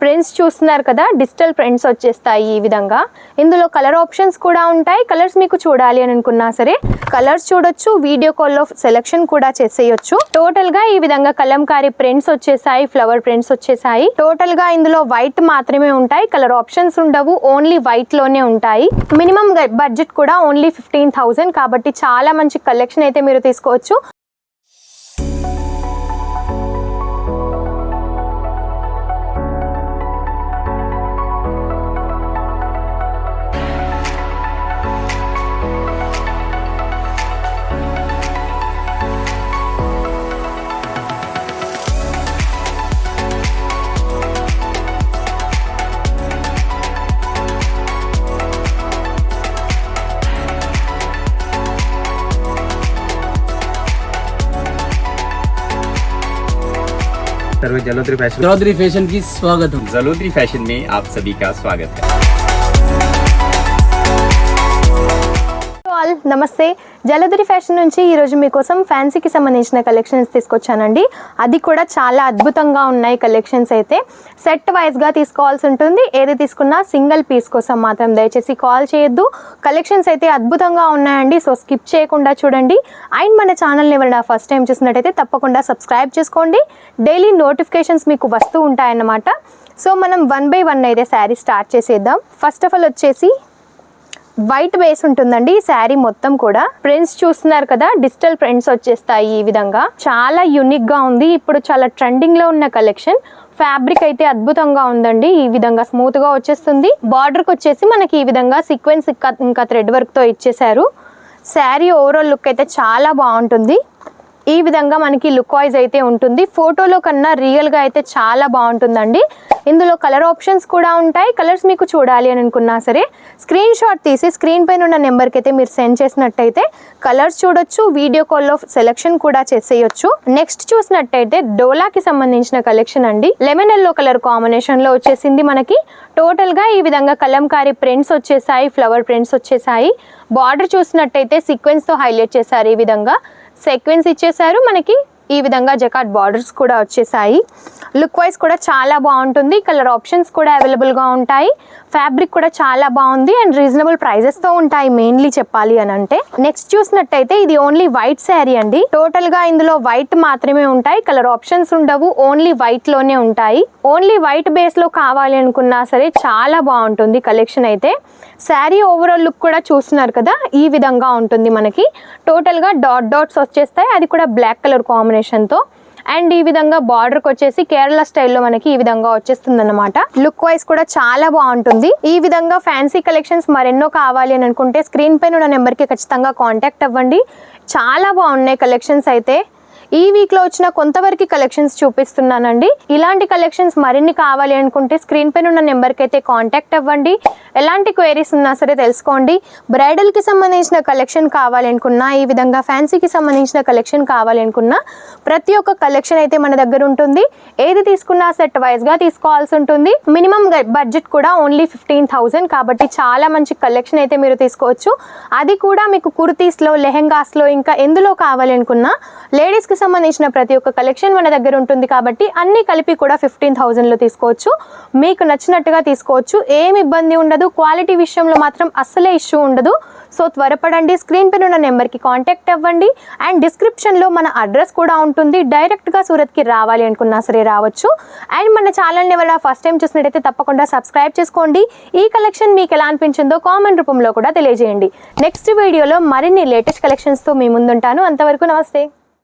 Prints చూస్తున్నారు కదా, digital prints వచ్చేస్తాయి ఈ విధంగా. ఇందులో కలర్ ఆప్షన్స్ కూడా ఉంటాయి. కలర్స్ మీకు చూడాలి అని అనుకున్నా సరే కలర్స్ చూడొచ్చు, వీడియో కాల్లో సెలెక్షన్ కూడా చేసేయొచ్చు. టోటల్ గా ఈ విధంగా కలంకారీ ప్రింట్స్ వచ్చేసాయి, ఫ్లవర్ ప్రింట్స్ వచ్చేసాయి. టోటల్ గా ఇందులో వైట్ మాత్రమే ఉంటాయి, కలర్ ఆప్షన్స్ ఉండవు, ఓన్లీ వైట్ లోనే ఉంటాయి. మినిమం బడ్జెట్ కూడా ఓన్లీ 15,000 కాబట్టి చాలా మంచి కలెక్షన్ అయితే మీరు తీసుకోవచ్చు. जलोदरी फैशन की स्वागत है। जलोदरी फैशन में आप सभी का स्वागत है। నమస్తే, జలధరి ఫ్యాషన్ నుంచి ఈరోజు మీకోసం ఫ్యాన్సీకి సంబంధించిన కలెక్షన్స్ తీసుకొచ్చానండి. అది కూడా చాలా అద్భుతంగా ఉన్నాయి కలెక్షన్స్. అయితే సెట్ వైజ్గా తీసుకోవాల్సి ఉంటుంది. ఏది తీసుకున్నా సింగిల్ పీస్ కోసం మాత్రం దయచేసి కాల్ చేయొద్దు. కలెక్షన్స్ అయితే అద్భుతంగా ఉన్నాయండి, సో స్కిప్ చేయకుండా చూడండి. అండ్ మన ఛానల్ని ఎవరైనా ఫస్ట్ టైం చూసినట్టయితే తప్పకుండా సబ్స్క్రైబ్ చేసుకోండి. డైలీ నోటిఫికేషన్స్ మీకు వస్తూ ఉంటాయన్నమాట. సో మనం 1 by 1 అయితే శారీ స్టార్ట్ చేసేద్దాం. ఫస్ట్ ఆఫ్ ఆల్ వచ్చేసి వైట్ బేస్ ఉంటుందండి ఈ శారీ మొత్తం కూడా. ప్రింట్స్ చూస్తున్నారు కదా, డిజిటల్ ప్రింట్స్ వచ్చేస్తాయి ఈ విధంగా. చాలా యూనిక్ గా ఉంది, ఇప్పుడు చాలా ట్రెండింగ్ లో ఉన్న కలెక్షన్. ఫ్యాబ్రిక్ అయితే అద్భుతంగా ఉందండి, ఈ విధంగా స్మూత్ గా వచ్చేస్తుంది. బార్డర్ కి వచ్చేసి మనకి ఈ విధంగా సీక్వెన్స్ ఇంకా థ్రెడ్ వర్క్ తో ఇచ్చేసారు. శారీ ఓవరాల్ లుక్ అయితే చాలా బాగుంటుంది. ఈ విధంగా మనకి లుక్ వైజ్ అయితే ఉంటుంది. ఫోటోలో కన్నా రియల్ గా అయితే చాలా బాగుంటుందండి. ఇందులో కలర్ ఆప్షన్స్ కూడా ఉంటాయి. కలర్స్ మీకు చూడాలి అని అనుకున్నా సరే స్క్రీన్ షాట్ తీసి స్క్రీన్ పైన ఉన్న నెంబర్కి అయితే మీరు సెండ్ చేసినట్టయితే కలర్స్ చూడొచ్చు, వీడియో కాల్లో సెలెక్షన్ కూడా చేసేయొచ్చు. నెక్స్ట్ చూసినట్టయితే డోలాకి సంబంధించిన కలెక్షన్ అండి. లెమన్ ఎల్లో కలర్ కాంబినేషన్ లో వచ్చేసింది మనకి. టోటల్ గా ఈ విధంగా కలంకారీ ప్రింట్స్ వచ్చేసాయి, ఫ్లవర్ ప్రింట్స్ వచ్చేసాయి. బార్డర్ చూసినట్టయితే సీక్వెన్స్ తో హైలైట్ చేశారు, ఈ విధంగా సీక్వెన్స్ ఇచ్చేసారు. మనకి ఈ విధంగా జకాట్ బార్డర్స్ కూడా వచ్చేసాయి. లుక్ వైజ్ కూడా చాలా బాగుంటుంది. కలర్ ఆప్షన్స్ కూడా అవైలబుల్గా ఉంటాయి. ఫ్యాబ్రిక్ కూడా చాలా బాగుంది అండ్ రీజనబుల్ ప్రైజెస్తో ఉంటాయి మెయిన్లీ చెప్పాలి అని అంటే. నెక్స్ట్ చూసినట్టయితే ఇది ఓన్లీ వైట్ శారీ అండి. టోటల్గా ఇందులో వైట్ మాత్రమే ఉంటాయి, కలర్ ఆప్షన్స్ ఉండవు, ఓన్లీ వైట్లోనే ఉంటాయి. ఓన్లీ వైట్ బేస్లో కావాలి అనుకున్నా సరే చాలా బాగుంటుంది కలెక్షన్ అయితే. శారీ ఓవరాల్ లుక్ కూడా చూస్తున్నారు కదా, ఈ విధంగా ఉంటుంది మనకి. టోటల్గా డాట్స్ వచ్చేస్తాయి, అది కూడా బ్లాక్ కలర్ కాంబినేషన్తో. అండ్ ఈ విధంగా బార్డర్కి వచ్చేసి కేరళ స్టైల్లో మనకి ఈ విధంగా వచ్చేస్తుంది అన్నమాట. లుక్ వైజ్ కూడా చాలా బాగుంటుంది. ఈ విధంగా ఫ్యాన్సీ కలెక్షన్స్ మరెన్నో కావాలి అని అనుకుంటే స్క్రీన్ పైన ఉన్న నెంబర్కి ఖచ్చితంగా కాంటాక్ట్ అవ్వండి. చాలా బాగున్నాయి కలెక్షన్స్ అయితే. ఈ వీక్లో వచ్చిన కొంతవరకు కలెక్షన్స్ చూపిస్తున్నానండి. ఇలాంటి కలెక్షన్స్ మరిన్ని కావాలి అనుకుంటే స్క్రీన్ పైన ఉన్న నెంబర్కి అయితే కాంటాక్ట్ అవ్వండి. ఎలాంటి క్వైరీస్ ఉన్నా సరే తెలుసుకోండి. బ్రైడల్కి సంబంధించిన కలెక్షన్ కావాలి అనుకున్నా, ఈ విధంగా ఫ్యాన్సీకి సంబంధించిన కలెక్షన్ కావాలి అనుకున్నా ప్రతి ఒక్క కలెక్షన్ అయితే మన దగ్గర ఉంటుంది. ఏది తీసుకున్నా సెట్ వైజ్గా తీసుకోవాల్సి ఉంటుంది. మినిమం బడ్జెట్ కూడా ఓన్లీ 15,000 కాబట్టి చాలా మంచి కలెక్షన్ అయితే మీరు తీసుకోవచ్చు. అది కూడా మీకు కుర్తీస్లో, లెహెంగాస్లో, ఇంకా ఎందులో కావాలి అనుకున్నా లేడీస్కి సంబంధించిన ప్రతి ఒక్క కలెక్షన్ మన దగ్గర ఉంటుంది కాబట్టి అన్ని కలిపి కూడా 15,000లో తీసుకోవచ్చు. మీకు నచ్చినట్టుగా తీసుకోవచ్చు, ఏమి ఇబ్బంది ఉండదు. క్వాలిటీ విషయంలో మాత్రం అస్సలే ఇష్యూ ఉండదు. సో త్వరపడండి, స్క్రీన్ పైన ఉన్న నెంబర్కి కాంటాక్ట్ అవ్వండి. అండ్ డిస్క్రిప్షన్లో మన అడ్రస్ కూడా ఉంటుంది. డైరెక్ట్గా సూరత్కి రావాలి అనుకున్నా సరే రావచ్చు. అండ్ మన ఛానల్ని ఎవరైనా ఫస్ట్ టైం చూసినట్టయితే తప్పకుండా సబ్స్క్రైబ్ చేసుకోండి. ఈ కలెక్షన్ మీకు ఎలా అనిపించిందో కామెంట్ రూపంలో కూడా తెలియజేయండి. నెక్స్ట్ వీడియోలో మరిన్ని లేటెస్ట్ కలెక్షన్స్తో మీ ముందుంటాను. అంతవరకు నమస్తే.